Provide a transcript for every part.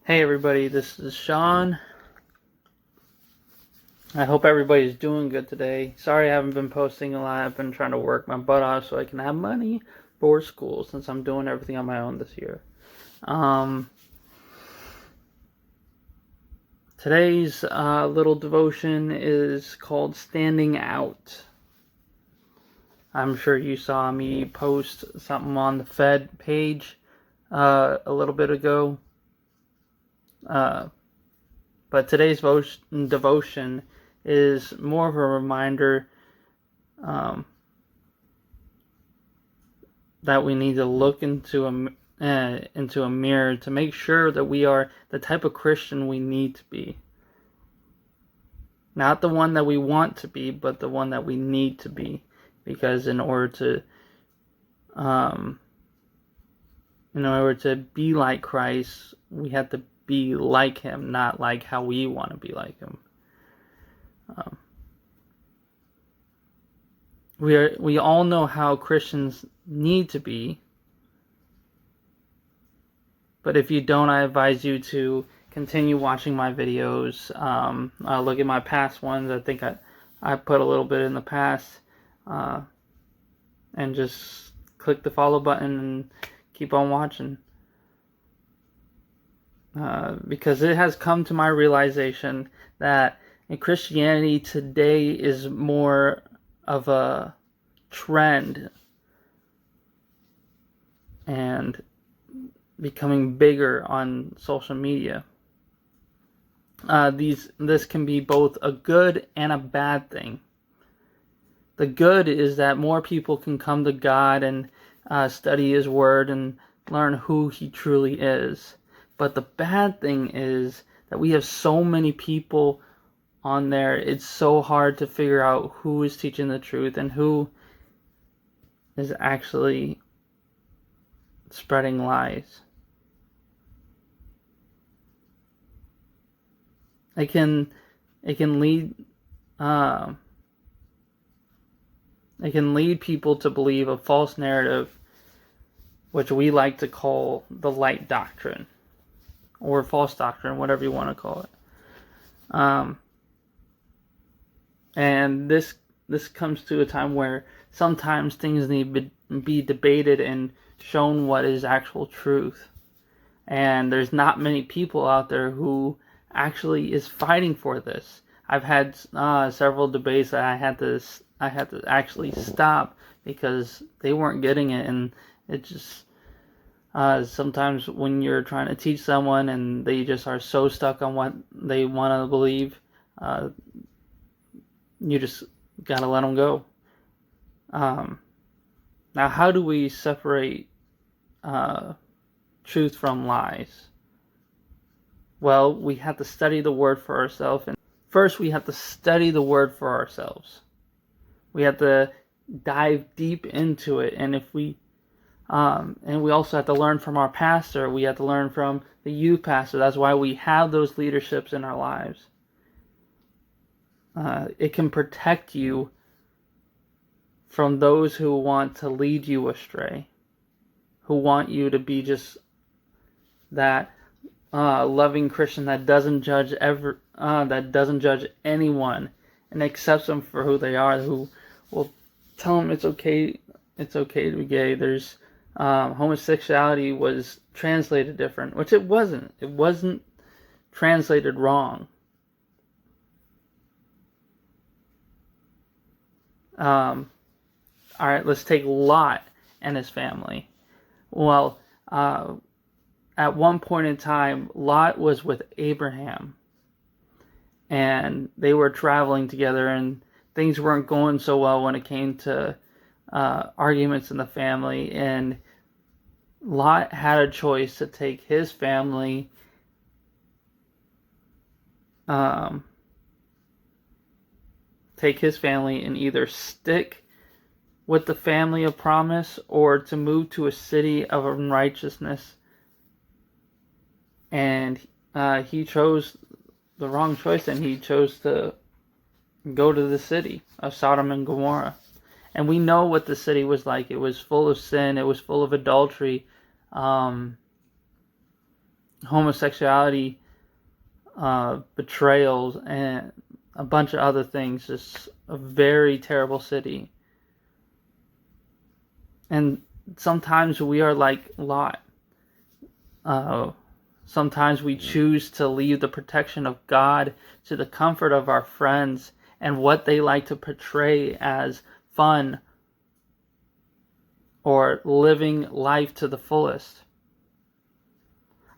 Hey everybody, this is Sean. I hope everybody's doing good today. Sorry I haven't been posting a lot. I've been trying to work my butt off so I can have money for school since I'm doing everything on my own this year. Today's little devotion is called Standing Out. I'm sure you saw me post something on the Fed page a little bit ago. But today's devotion is more of a reminder that we need to look into a mirror to make sure that we are the type of Christian we need to be. Not the one that we want to be, but the one that we need to be. Because in order to be like Christ, we have to be like Him, not like how we want to be like Him. We all know how Christians need to be, but if you don't, I advise you to continue watching my videos. Look at my past ones. I think I put a little bit in the past, and just click the follow button and keep on watching. Because it has come to my realization that Christianity today is more of a trend and becoming bigger on social media. This can be both a good and a bad thing. The good is that more people can come to God and study His Word and learn who He truly is. But the bad thing is that we have so many people on there, it's so hard to figure out who is teaching the truth and who is actually spreading lies. It can lead people to believe a false narrative, which we like to call the light doctrine, or false doctrine, whatever you want to call it. And this comes to a time where sometimes things need to be debated and shown what is actual truth. And there's not many people out there who actually is fighting for this. I've had several debates that I had to actually stop because they weren't getting it, and it just sometimes when you're trying to teach someone and they just are so stuck on what they want to believe, you just gotta let them go. Now, how do we separate truth from lies? Well, we have to study the Word for ourselves. And first, we have to study the Word for ourselves. We have to dive deep into it. And we also have to learn from our pastor. We have to learn from the youth pastor. That's why we have those leaderships in our lives. It can protect you from those who want to lead you astray, who want you to be just that loving Christian that doesn't judge anyone and accepts them for who they are, who will tell them it's okay to be gay. There's homosexuality was translated different, which it wasn't. It wasn't translated wrong. All right, let's take Lot and his family. Well, at one point in time, Lot was with Abraham, and they were traveling together, and things weren't going so well when it came to arguments in the family, and Lot had a choice to take his family and either stick with the family of promise or to move to a city of unrighteousness. And he chose the wrong choice, and he chose to go to the city of Sodom and Gomorrah. And we know what the city was like. It was full of sin. It was full of adultery. homosexuality, betrayals, and a bunch of other things. It's a very terrible city. And sometimes we are like Lot. Sometimes we choose to leave the protection of God to the comfort of our friends and what they like to portray as fun or living life to the fullest.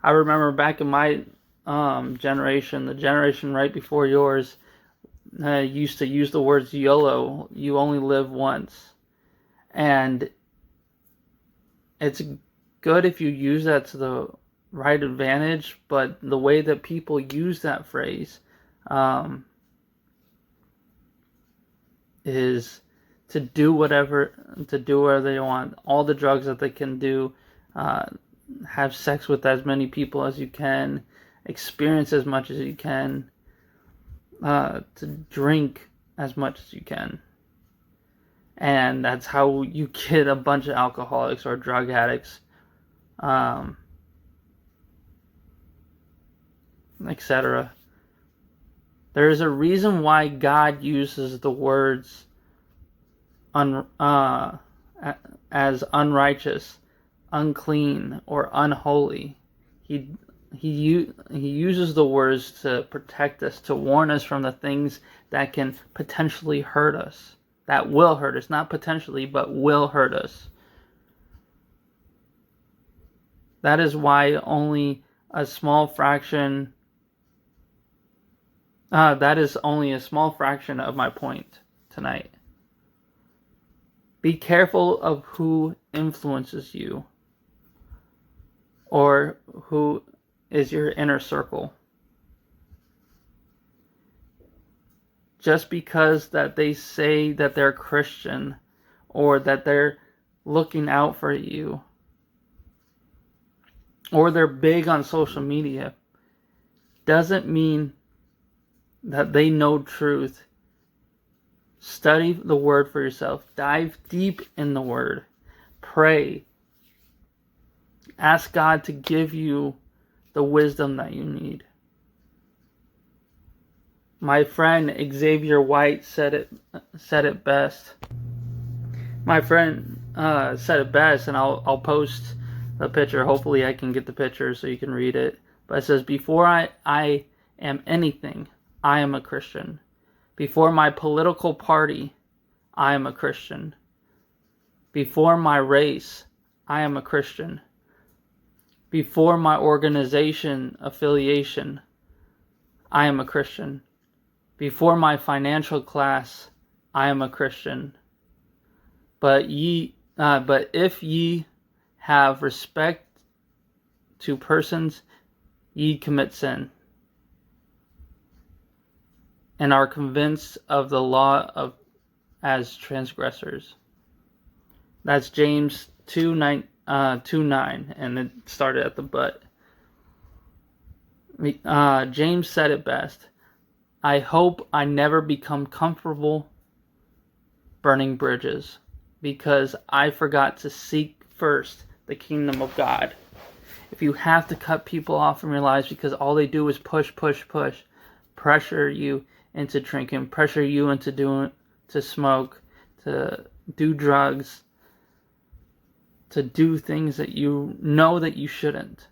I remember back in my generation, the generation right before yours, used to use the words YOLO, you only live once. And it's good if you use that to the right advantage, but the way that people use that phrase is to do whatever they want, all the drugs that they can do, have sex with as many people as you can, experience as much as you can, to drink as much as you can. And that's how you get a bunch of alcoholics or drug addicts, etc. There is a reason why God uses the words as unrighteous, unclean, or unholy. He uses the words to protect us, to warn us from the things that can potentially hurt us. That will hurt us, not potentially, but will hurt us. That is why only a small fraction. That is only a small fraction of my point tonight. Be careful of who influences you or who is your inner circle. Just because that they say that they're Christian or that they're looking out for you or they're big on social media doesn't mean that they know truth. Study the word for yourself. Dive deep in the word. Pray. Ask God to give you the wisdom that you need. My friend Xavier White said it best. My friend said it best, and I'll post the picture. Hopefully I can get the picture so you can read it. But it says, before I am anything, I am a Christian. Before my political party, I am a Christian. Before my race, I am a Christian. Before my organization affiliation, I am a Christian. Before my financial class, I am a Christian. But if ye have respect to persons, ye commit sin, and are convinced of the law as transgressors. That's James 2:9, and it started at the but. James said it best. I hope I never become comfortable burning bridges because I forgot to seek first the kingdom of God. If you have to cut people off from your lives because all they do is push, pressure you into drinking, pressure you into to smoke, to do drugs, to do things that you know that you shouldn't.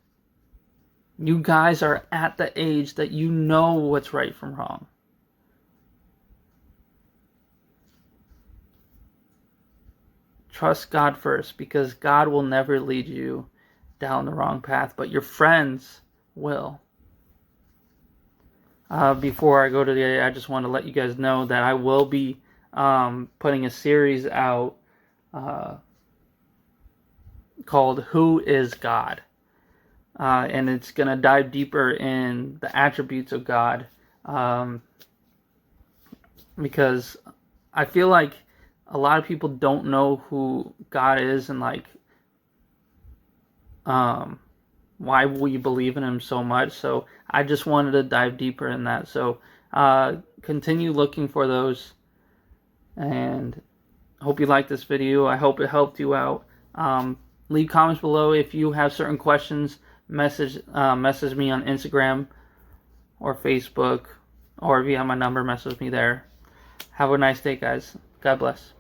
You guys are at the age that you know what's right from wrong. Trust God first, because God will never lead you down the wrong path, but your friends will. Before I go to the I just want to let you guys know that I will be putting a series out called Who is God? And it's going to dive deeper in the attributes of God, because I feel like a lot of people don't know who God is and why we believe in him so much. So I just wanted to dive deeper in that. So continue looking for those, and hope you like this video. I hope it helped you out. Leave comments below if you have certain questions message me on Instagram or Facebook, or if you have my number, message me there. Have a nice day, guys. God bless.